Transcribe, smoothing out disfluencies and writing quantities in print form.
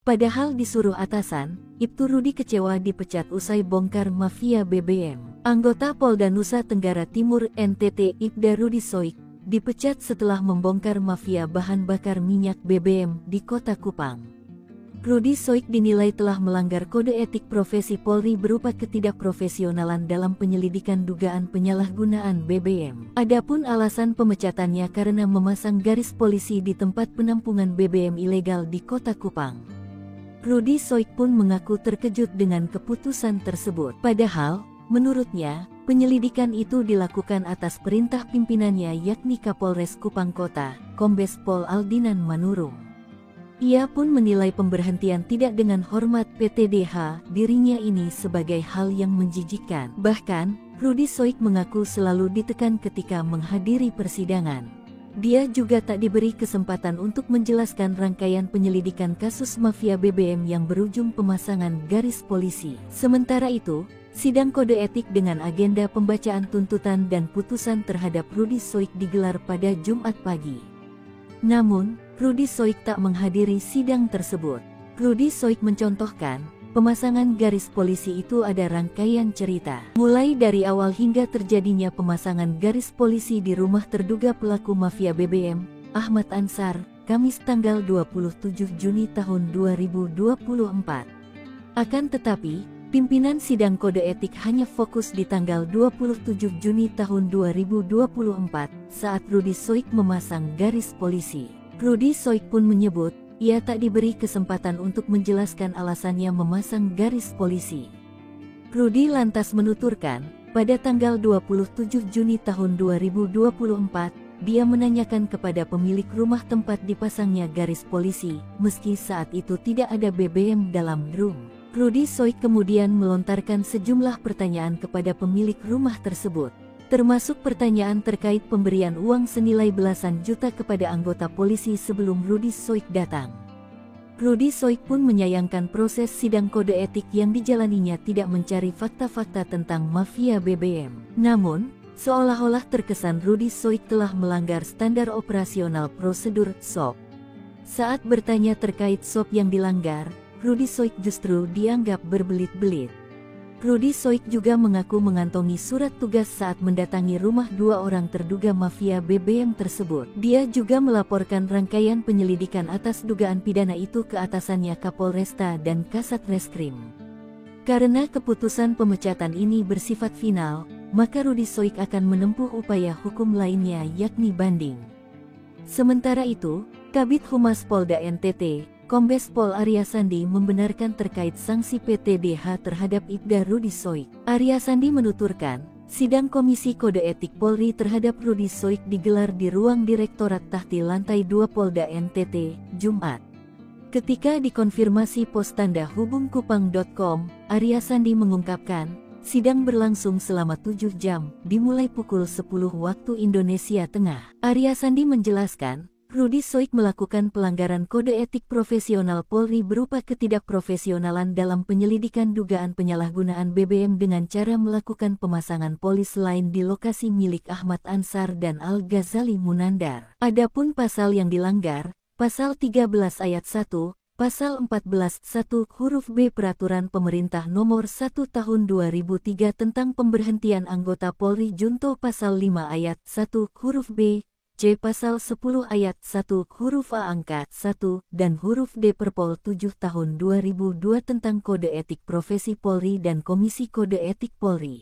Padahal disuruh atasan, Ibtu Rudi kecewa dipecat usai bongkar mafia BBM. Anggota Polda Nusa Tenggara Timur NTT Ibda Rudi Soik dipecat setelah membongkar mafia bahan bakar minyak BBM di Kota Kupang. Rudi Soik dinilai telah melanggar kode etik profesi Polri berupa ketidakprofesionalan dalam penyelidikan dugaan penyalahgunaan BBM. Adapun alasan pemecatannya karena memasang garis polisi di tempat penampungan BBM ilegal di Kota Kupang. Rudi Soik pun mengaku terkejut dengan keputusan tersebut. Padahal, menurutnya, penyelidikan itu dilakukan atas perintah pimpinannya yakni Kapolres Kupang Kota, Kombes Pol Aldinan Manurung. Ia pun menilai pemberhentian tidak dengan hormat PTDH dirinya ini sebagai hal yang menjijikkan. Bahkan, Rudi Soik mengaku selalu ditekan ketika menghadiri persidangan. Dia juga tak diberi kesempatan untuk menjelaskan rangkaian penyelidikan kasus mafia BBM yang berujung pemasangan garis polisi. Sementara itu, sidang kode etik dengan agenda pembacaan tuntutan dan putusan terhadap Rudi Soik digelar pada Jumat pagi. Namun, Rudi Soik tak menghadiri sidang tersebut. Rudi Soik mencontohkan, pemasangan garis polisi itu ada rangkaian cerita. Mulai dari awal hingga terjadinya pemasangan garis polisi di rumah terduga pelaku mafia BBM, Ahmad Ansar, Kamis tanggal 27 Juni tahun 2024. Akan tetapi, pimpinan sidang kode etik hanya fokus di tanggal 27 Juni tahun 2024 saat Rudi Soik memasang garis polisi. Rudi Soik pun menyebut, ia tak diberi kesempatan untuk menjelaskan alasannya memasang garis polisi. Rudi lantas menuturkan, pada tanggal 27 Juni tahun 2024, dia menanyakan kepada pemilik rumah tempat dipasangnya garis polisi, meski saat itu tidak ada BBM dalam drum. Rudi Soik kemudian melontarkan sejumlah pertanyaan kepada pemilik rumah tersebut, termasuk pertanyaan terkait pemberian uang senilai belasan juta kepada anggota polisi sebelum Rudi Soik datang. Rudi Soik pun menyayangkan proses sidang kode etik yang dijalaninya tidak mencari fakta-fakta tentang mafia BBM. Namun, seolah-olah terkesan Rudi Soik telah melanggar standar operasional prosedur SOP. Saat bertanya terkait SOP yang dilanggar, Rudi Soik justru dianggap berbelit-belit. Rudi Soik juga mengaku mengantongi surat tugas saat mendatangi rumah dua orang terduga mafia BBM tersebut. Dia juga melaporkan rangkaian penyelidikan atas dugaan pidana itu ke atasannya Kapolresta dan Kasat Reskrim. Karena keputusan pemecatan ini bersifat final, maka Rudi Soik akan menempuh upaya hukum lainnya yakni banding. Sementara itu, Kabid Humas Polda NTT, Kombes Pol Arya Sandi membenarkan terkait sanksi PTDH terhadap Ibda Rudi Soik. Arya Sandi menuturkan, sidang Komisi Kode Etik Polri terhadap Rudi Soik digelar di ruang Direktorat Tahti Lantai 2 Polda NTT, Jumat. Ketika dikonfirmasi pos tanda hubungkupang.com, Arya Sandi mengungkapkan, sidang berlangsung selama 7 jam, dimulai pukul 10 waktu Indonesia Tengah. Arya Sandi menjelaskan, Rudi Soik melakukan pelanggaran kode etik profesional Polri berupa ketidakprofesionalan dalam penyelidikan dugaan penyalahgunaan BBM dengan cara melakukan pemasangan polis lain di lokasi milik Ahmad Ansar dan Al-Ghazali Munandar. Adapun pasal yang dilanggar, Pasal 13 Ayat 1, Pasal 14 1 huruf B Peraturan Pemerintah Nomor 1 Tahun 2003 tentang pemberhentian anggota Polri Junto Pasal 5 Ayat 1 huruf B, C Pasal 10 Ayat 1 huruf A angka 1 dan huruf D Perpol 7 Tahun 2002 tentang Kode Etik Profesi Polri dan Komisi Kode Etik Polri.